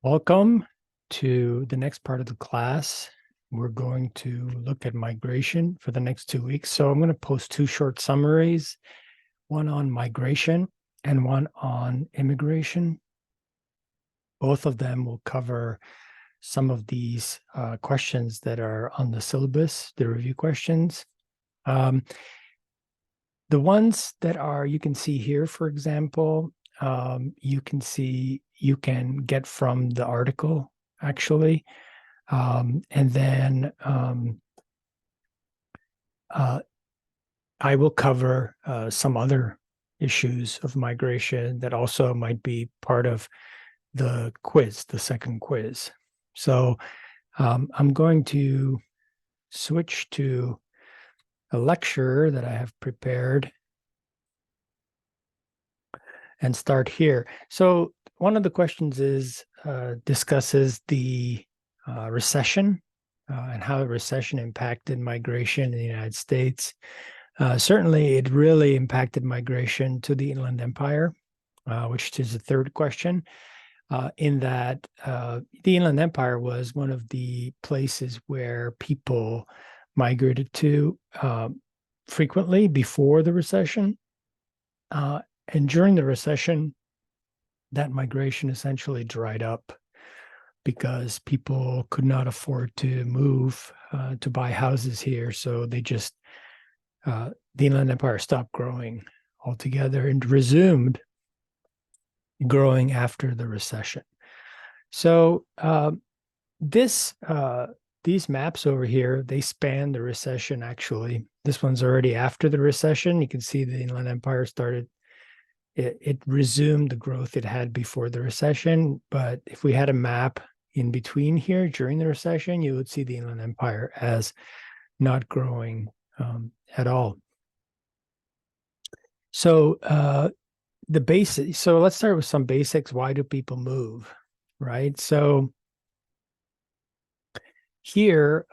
Welcome to the next part of the class. We're going to look at migration for the next 2 weeks. So I'm going to post two short summaries, one on migration and one on immigration. Both of them will cover some of these questions that are on the syllabus, the review questions. The ones that are, you can see here, for example, you can get from the article actually. And then I will cover some other issues of migration that also might be part of the quiz, the second quiz. So I'm going to switch to a lecture that I have prepared and start here. So one of the questions is discusses the recession and how the recession impacted migration in the United States. Certainly, it really impacted migration to the Inland Empire, which is the third question, in that the Inland Empire was one of the places where people migrated to frequently before the recession. And during the recession, that migration essentially dried up because people could not afford to move to buy houses here. So they just, the Inland Empire stopped growing altogether and resumed growing after the recession. So these maps over here, they span the recession actually. This one's already after the recession. You can see the Inland Empire started, it resumed the growth it had before the recession. But if we had a map in between here during the recession, you would see the Inland Empire as not growing at all. So the basics. So let's start with some basics. Why do people move, right? So here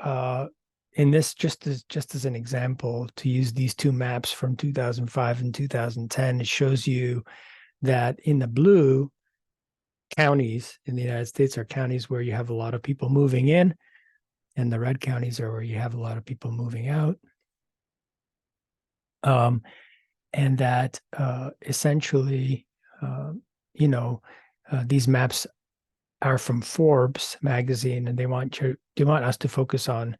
in this, just as an example, to use these two maps from 2005 and 2010, it shows you that in the blue, counties in the United States are counties where you have a lot of people moving in, and the red counties are where you have a lot of people moving out. And that essentially, these maps are from Forbes magazine, and they want us to focus on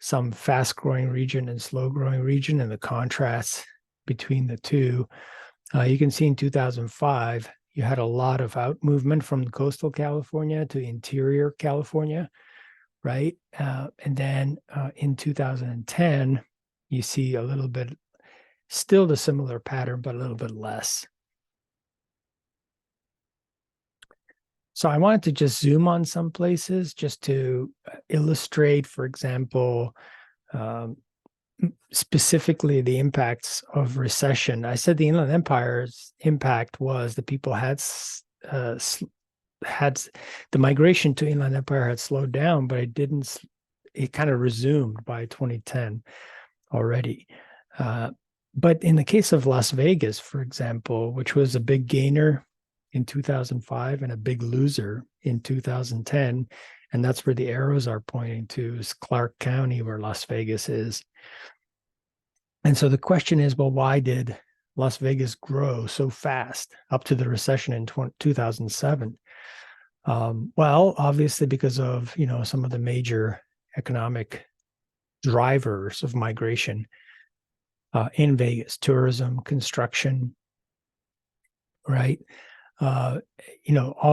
some fast-growing region and slow-growing region and the contrasts between the two. You can see in 2005, you had a lot of out movement from coastal California to interior California, right? And then in 2010, you see a little bit, still the similar pattern, but a little bit less. So I wanted to just zoom on some places just to illustrate, for example, specifically the impacts of recession. I said the Inland Empire's impact was the people had the migration to Inland Empire had slowed down, but it kind of resumed by 2010 already. But in the case of Las Vegas, for example, which was a big gainer in 2005 and a big loser in 2010, and that's where the arrows are pointing to, is Clark County, where Las Vegas is. And so the question is, well, why did Las Vegas grow so fast up to the recession in 2007? Well, obviously because of, some of the major economic drivers of migration in Vegas: tourism, construction, right? All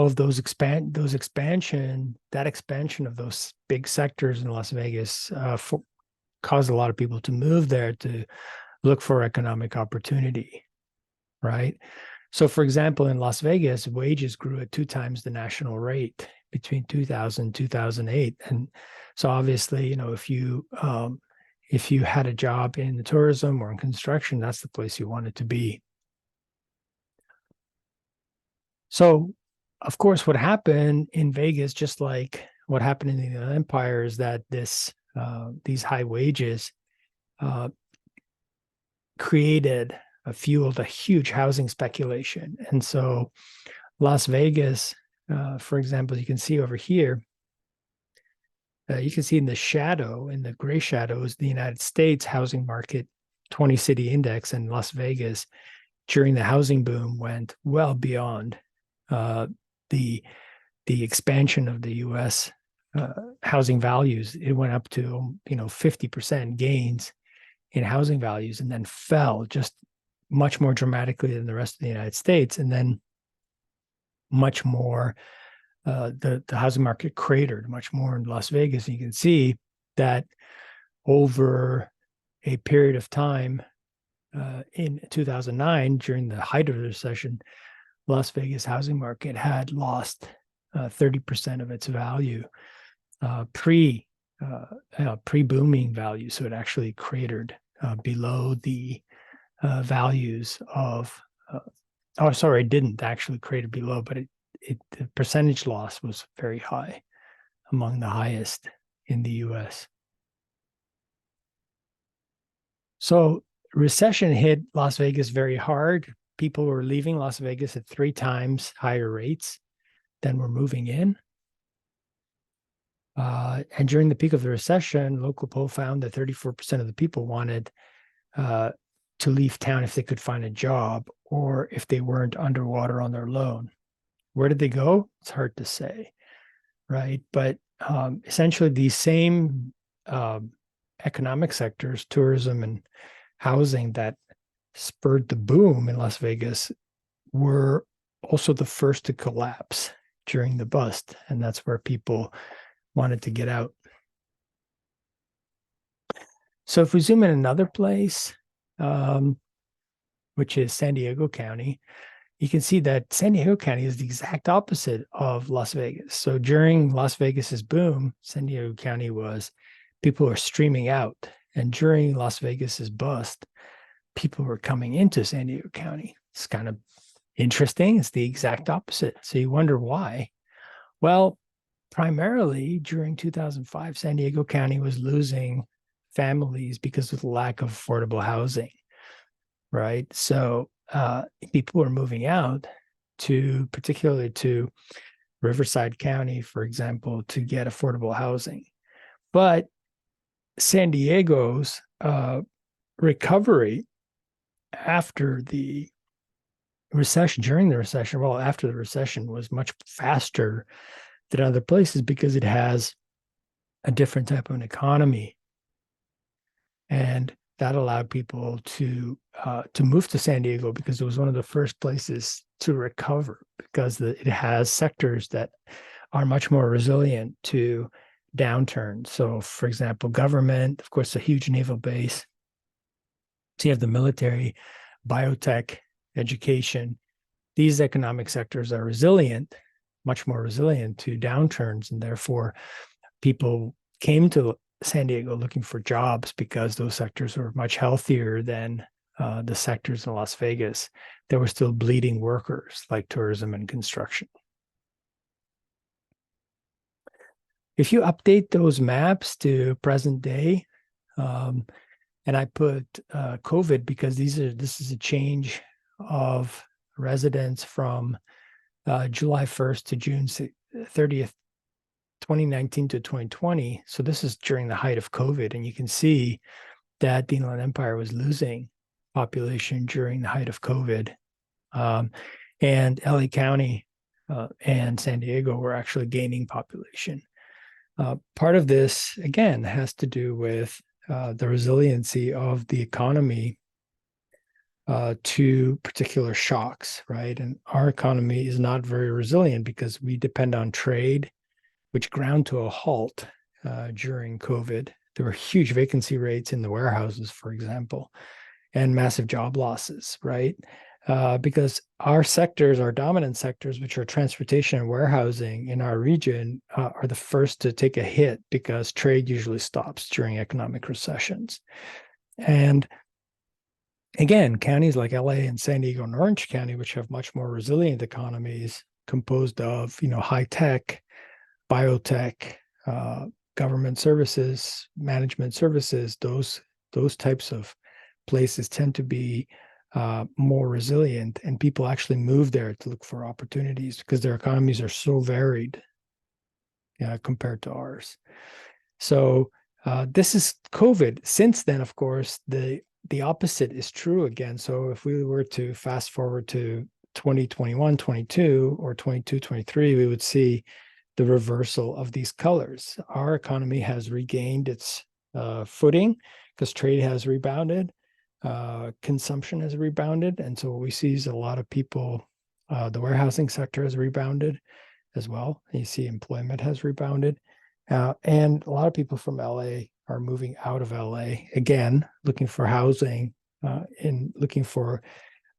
of those expansion of those big sectors in Las Vegas caused a lot of people to move there to look for economic opportunity, right? So, for example, in Las Vegas, wages grew at 2 times the national rate between 2000 and 2008. And so obviously, if you had a job in the tourism or in construction, that's the place you wanted to be. So, of course, what happened in Vegas, just like what happened in the Inland Empire, is that these high wages fueled a huge housing speculation. And so Las Vegas for example, you can see over here, you can see in the shadow, in the gray shadows, the United States housing market 20 city index, and Las Vegas during the housing boom went well beyond the expansion of the U.S. Housing values. It went up to 50% gains in housing values, and then fell just much more dramatically than the rest of the United States, and then much more. The housing market cratered much more in Las Vegas. And you can see that over a period of time in 2009, during the height of the recession, Las Vegas housing market had lost 30% of its value pre-booming value. So it actually cratered below the values of. It didn't actually crater below, but the percentage loss was very high, among the highest in the U.S. So recession hit Las Vegas very hard. People were leaving Las Vegas at 3 times higher rates than were moving in. And during the peak of the recession, local poll found that 34% of the people wanted to leave town if they could find a job or if they weren't underwater on their loan. Where did they go? It's hard to say, right? But essentially these same economic sectors, tourism and housing, that spurred the boom in Las Vegas were also the first to collapse during the bust. And that's where people wanted to get out. So if we zoom in another place, which is San Diego County, you can see that San Diego County is the exact opposite of Las Vegas. So during Las Vegas's boom, San Diego County people were streaming out. And during Las Vegas's bust, people were coming into San Diego County. It's kind of interesting. It's the exact opposite. So you wonder why. Well, primarily during 2005, San Diego County was losing families because of the lack of affordable housing, right? So people were moving out particularly to Riverside County, for example, to get affordable housing. But San Diego's recovery after the recession, after the recession, was much faster than other places because it has a different type of an economy. And that allowed people to move to San Diego because it was one of the first places to recover, because it has sectors that are much more resilient to downturns. So, for example, government, of course, a huge naval base. So you have the military, biotech, education. These economic sectors are resilient, much more resilient to downturns, and therefore people came to San Diego looking for jobs because those sectors were much healthier than the sectors in Las Vegas. There were still bleeding workers like tourism and construction. If you update those maps to present day, and I put COVID because this is a change of residents from July 1st to June 30th, 2019 to 2020. So this is during the height of COVID. And you can see that the Inland Empire was losing population during the height of COVID. And LA County and San Diego were actually gaining population. Part of this, again, has to do with the resiliency of the economy to particular shocks, right? And our economy is not very resilient because we depend on trade, which ground to a halt during COVID. There were huge vacancy rates in the warehouses, for example, and massive job losses, right? Because our sectors, our dominant sectors, which are transportation and warehousing in our region, are the first to take a hit because trade usually stops during economic recessions. And again, counties like LA and San Diego and Orange County, which have much more resilient economies composed of, high tech, biotech, government services, management services, those types of places tend to be more resilient, and people actually move there to look for opportunities because their economies are so varied compared to ours. So this is COVID. Since then, of course, the opposite is true again. So if we were to fast forward to 2021, 22, or 22, 23, we would see the reversal of these colors. Our economy has regained its footing because trade has rebounded, consumption has rebounded. And so what we see is a lot of people, the warehousing sector has rebounded as well. And you see employment has rebounded. And a lot of people from LA are moving out of LA again, looking for housing and looking for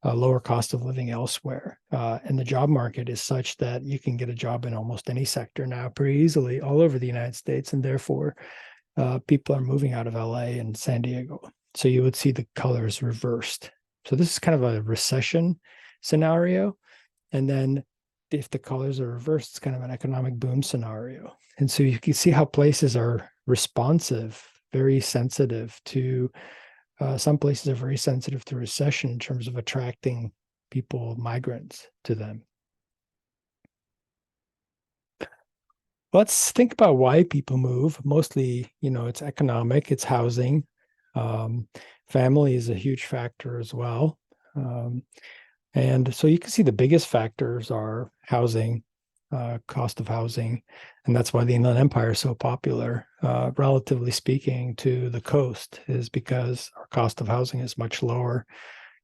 a lower cost of living elsewhere. And the job market is such that you can get a job in almost any sector now pretty easily all over the United States. And therefore, people are moving out of LA and San Diego. So you would see the colors reversed. So this is kind of a recession scenario. And then if the colors are reversed, it's kind of an economic boom scenario. And so you can see how places are responsive, very sensitive to, some places are very sensitive to recession in terms of attracting people, migrants to them. Let's think about why people move. Mostly, it's economic, it's housing. Family is a huge factor as well. And so you can see the biggest factors are housing, cost of housing, and that's why the Inland Empire is so popular, relatively speaking, to the coast, is because our cost of housing is much lower.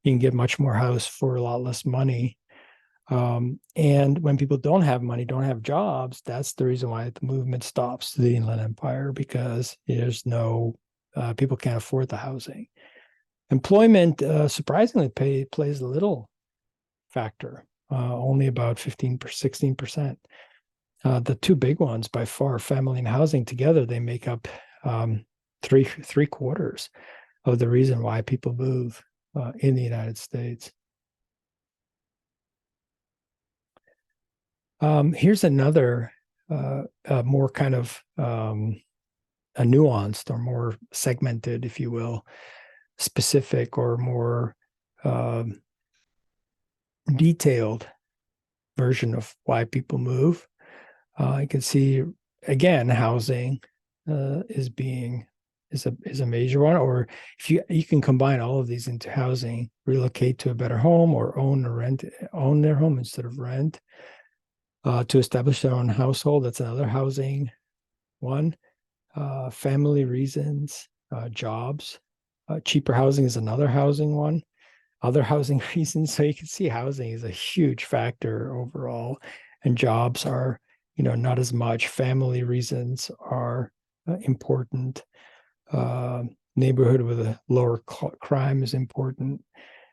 You can get much more house for a lot less money. And when people don't have money, don't have jobs, that's the reason why the movement stops to the Inland Empire, because there's people can't afford the housing. Employment, surprisingly, plays a little factor, only about 16%. The two big ones by far, family and housing together, they make up three quarters of the reason why people move in the United States. Here's another more kind of a nuanced or more segmented, if you will, specific or more detailed version of why people move. I can see again housing is a major one, or if you can combine all of these into housing, relocate to a better home, or own their home instead of rent, to establish their own household. That's another housing one. Family reasons, jobs, cheaper housing is another housing one. Other housing reasons. So you can see housing is a huge factor overall, and jobs are, not as much. Family reasons are important. Neighborhood with a lower crime is important.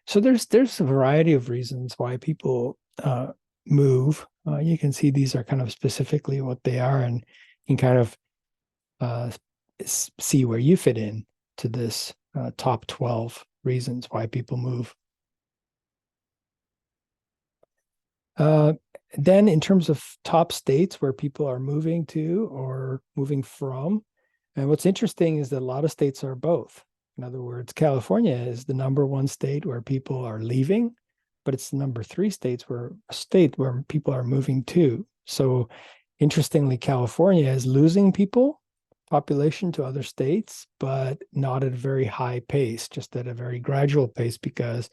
So there's a variety of reasons why people move. You can see these are kind of specifically what they are, and you can kind of see where you fit in to this top 12 reasons why people move. Then in terms of top states where people are moving to or moving from, and what's interesting is that a lot of states are both. In other words, California is the number one state where people are leaving, but it's the number 3 state where people are moving to. So interestingly, California is losing population to other states, but not at a very high pace, just at a very gradual pace, because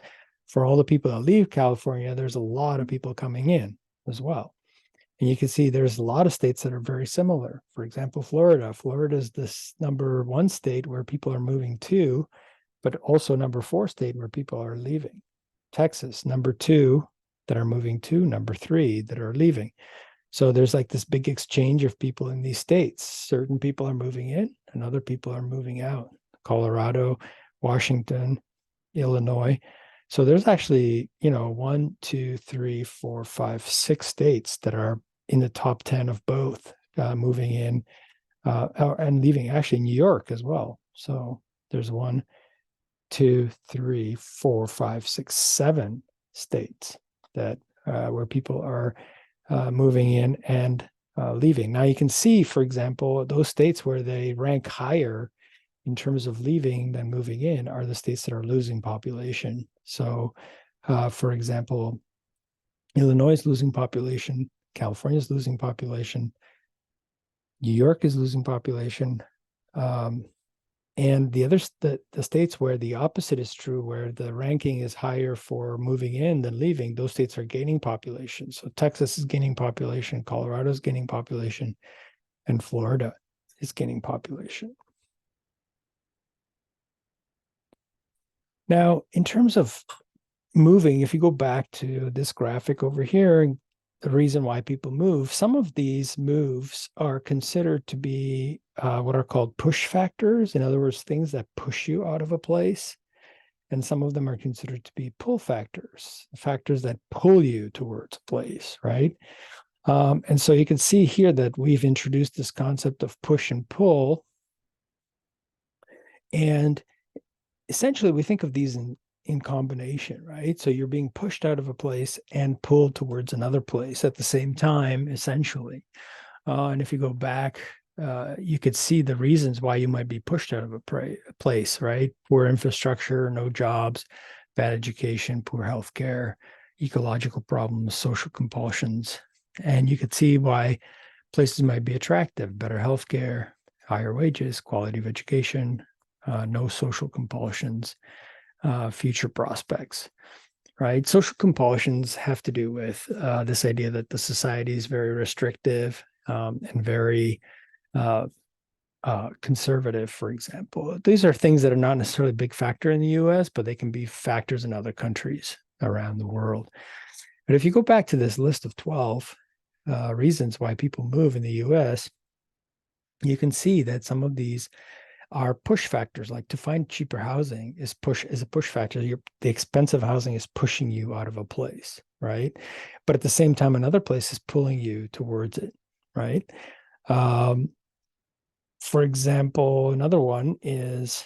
for all the people that leave California, there's a lot of people coming in as well. And you can see there's a lot of states that are very similar. For example, Florida. Florida is this number 1 state where people are moving to, but also number 4 state where people are leaving. Texas, number 2 that are moving to, number 3 that are leaving. So there's like this big exchange of people in these states. Certain people are moving in and other people are moving out. Colorado, Washington, Illinois. So there's actually, 1, 2, 3, 4, 5, 6 states that are in the top 10 of both, moving in and leaving. Actually, New York as well. So there's 1, 2, 3, 4, 5, 6, 7 states that where people are moving in and leaving. Now you can see, for example, those states where they rank higher in terms of leaving than moving in are the states that are losing population. So, for example, Illinois is losing population, California is losing population, New York is losing population. And the states where the opposite is true, where the ranking is higher for moving in than leaving, those states are gaining population. So Texas is gaining population, Colorado is gaining population, and Florida is gaining population. Now, in terms of moving, if you go back to this graphic over here, the reason why people move, some of these moves are considered to be what are called push factors. In other words, things that push you out of a place. And some of them are considered to be pull factors, factors that pull you towards a place, right? And so you can see here that we've introduced this concept of push and pull. And essentially, we think of these in combination, right? So you're being pushed out of a place and pulled towards another place at the same time, essentially. And if you go back, you could see the reasons why you might be pushed out of a place, right? Poor infrastructure, no jobs, bad education, poor healthcare, ecological problems, social compulsions. And you could see why places might be attractive, better healthcare, higher wages, quality of education, no social compulsions, future prospects, right? Social compulsions have to do with this idea that the society is very restrictive and very conservative, for example. These are things that are not necessarily a big factor in the US, but they can be factors in other countries around the world. But if you go back to this list of 12 reasons why people move in the US, you can see that some of these are push factors. Like to find cheaper housing is a push factor. The expensive housing is pushing you out of a place, right? But at the same time, another place is pulling you towards it, right? For example, another one is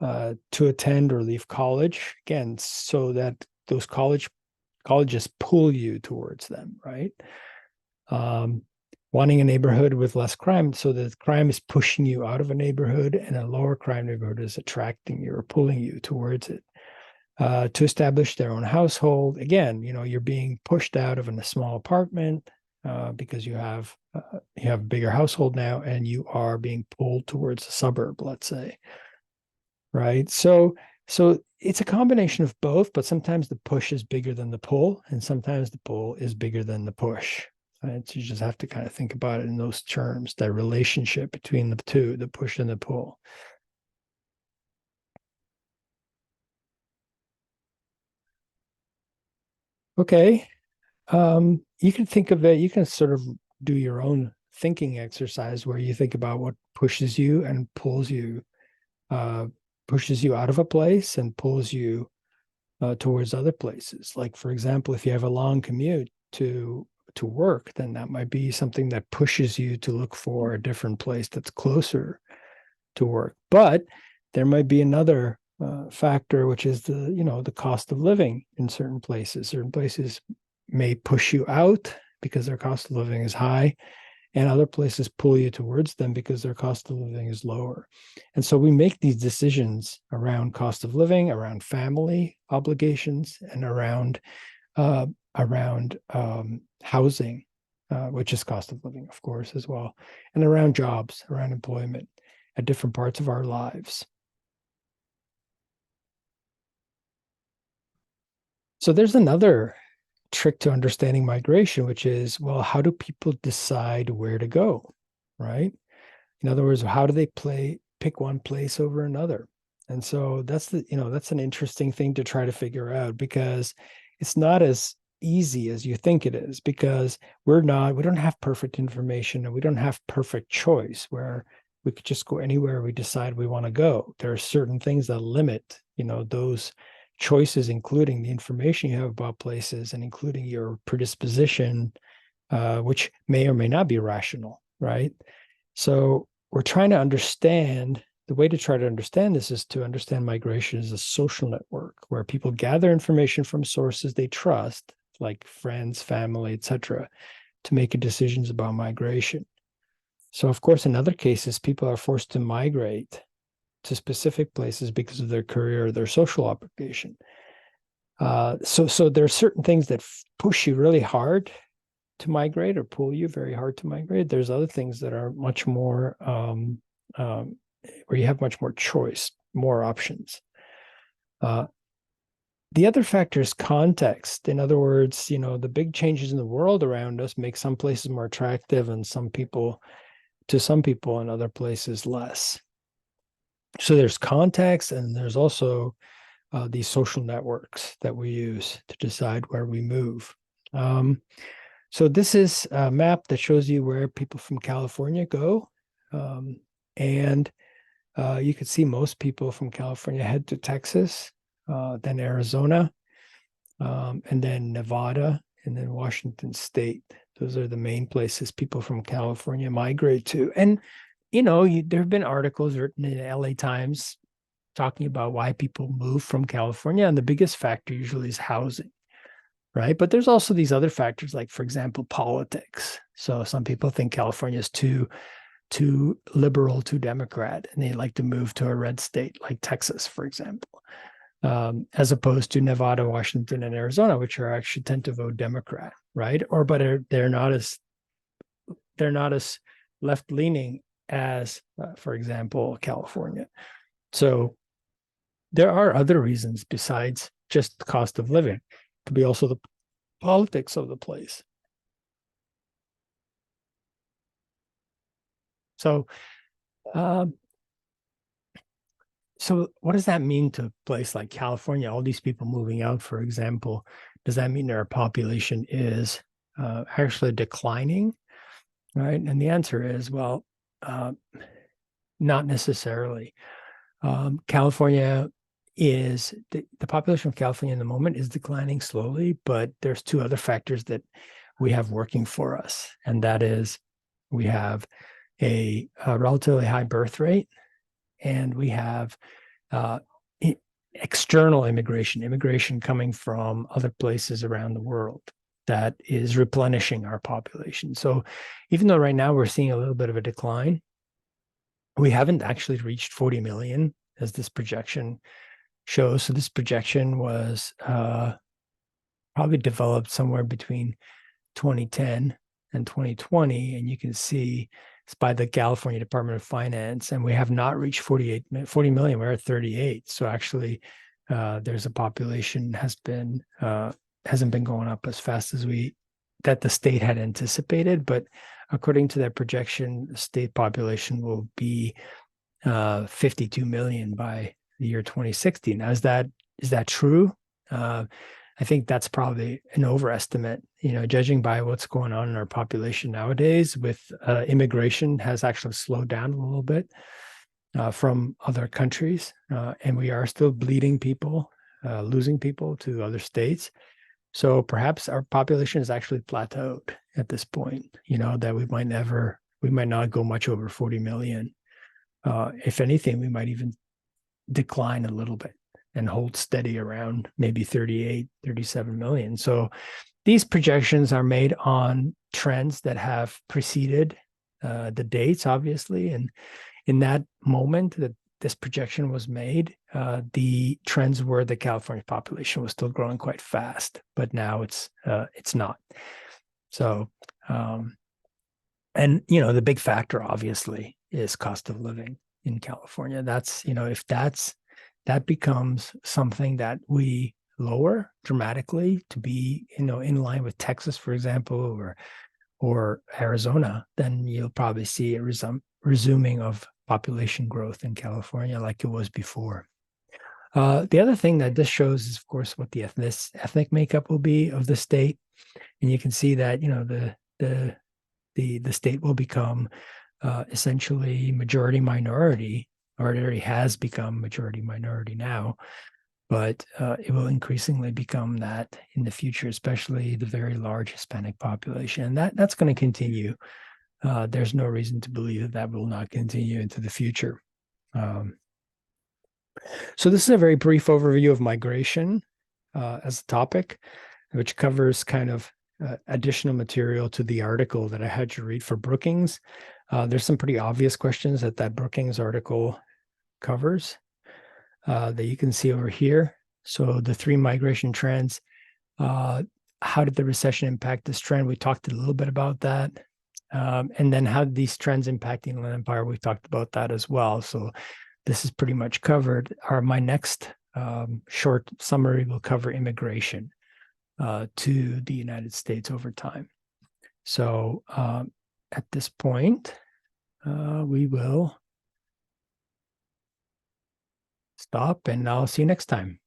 to attend or leave college, again, so that those colleges pull you towards them, right? Wanting a neighborhood with less crime, so that crime is pushing you out of a neighborhood and a lower crime neighborhood is attracting you or pulling you towards it. To establish their own household, again, you're being pushed out of a small apartment because you have a bigger household now, and you are being pulled towards a suburb, let's say, right? So it's a combination of both, but sometimes the push is bigger than the pull, and sometimes the pull is bigger than the push. Right? So you just have to kind of think about it in those terms, that relationship between the two, the push and the pull. Okay. You can think of it, you can sort of do your own thinking exercise where you think about what pushes you and pulls you, pushes you out of a place and pulls you towards other places. Like, for example, if you have a long commute to work, then that might be something that pushes you to look for a different place that's closer to work. But there might be another factor, which is the cost of living in certain places. Certain places may push you out because their cost of living is high, and other places pull you towards them because their cost of living is lower. And so we make these decisions around cost of living, around family obligations, and around housing, which is cost of living, of course, as well, and around jobs, around employment at different parts of our lives. So there's another trick to understanding migration, which is, well, how do people decide where to go, right? In other words, how do they pick one place over another? And so that's an interesting thing to try to figure out, because it's not as easy as you think it is, because we don't have perfect information and we don't have perfect choice where we could just go anywhere we decide we want to go. There are certain things that limit, those choices, including the information you have about places and including your predisposition, which may or may not be rational, right? So we're trying to understand, the way to try to understand this is to understand migration as a social network where people gather information from sources they trust, like friends, family, etc., to make decisions about migration. So, of course, in other cases, people are forced to migrate to specific places because of their career or their social obligation. So there are certain things that push you really hard to migrate or pull you very hard to migrate. There's other things that are much more where you have much more choice, more options. The other factor is context. In other words, the big changes in the world around us make some places more attractive and some people and other places less. So there's context, and there's also these social networks that we use to decide where we move. So this is a map that shows you where people from California go. And you can see most people from California head to Texas, then Arizona, and then Nevada, and then Washington State. Those are the main places people from California migrate to. And, there have been articles written in LA Times talking about why people move from California. And the biggest factor usually is housing, right? But there's also these other factors, like, for example, politics. So some people think California is too liberal, too Democrat, and they like to move to a red state like Texas, for example, as opposed to Nevada, Washington, and Arizona, which are actually tend to vote Democrat, right? But they're not as left leaning as, for example, California. So there are other reasons besides just the cost of living. It could be also the politics of the place. So what does that mean to a place like California? All these people moving out, for example, does that mean our population is actually declining, right? And the answer is, well, not necessarily. California is the population of California in the moment is declining slowly, but there's two other factors that we have working for us, and that is we have a relatively high birth rate, and we have external immigration coming from other places around the world that is replenishing our population. So even though right now we're seeing a little bit of a decline, we haven't actually reached 40 million as this projection shows. So this projection was probably developed somewhere between 2010 and 2020. And you can see it's by the California Department of Finance, and we have not reached 40 million. We're at 38. So actually, there's a population hasn't been going up as fast as that the state had anticipated. But according to their projection, the state population will be 52 million by the year 2060. Now, is that true? I think that's probably an overestimate, judging by what's going on in our population nowadays with immigration has actually slowed down a little bit from other countries. And we are still bleeding people, losing people to other states. So perhaps our population is actually plateaued at this point, that we might not go much over 40 million. If anything, we might even decline a little bit and hold steady around maybe 38, 37 million. So these projections are made on trends that have preceded the dates, obviously. And in that moment that this projection was made, the trends were the California population was still growing quite fast, but now it's not. So, and the big factor obviously is cost of living in California. That's, if that becomes something that we lower dramatically to be, in line with Texas, for example, or Arizona, then you'll probably see a resuming of population growth in California like it was before. The other thing that this shows is, of course, what the ethnic makeup will be of the state, and you can see that the state will become essentially majority minority, or it already has become majority minority now, but it will increasingly become that in the future, especially the very large Hispanic population. And that's going to continue. There's no reason to believe that will not continue into the future. So this is a very brief overview of migration as a topic, which covers kind of additional material to the article that I had you read for Brookings. There's some pretty obvious questions that Brookings article covers that you can see over here. So the three migration trends. How did the recession impact this trend? We talked a little bit about that. And then how did these trends impact the Inland Empire? We talked about that as well. So this is pretty much covered. My next short summary will cover immigration to the United States over time. So at this point, we will stop, and I'll see you next time.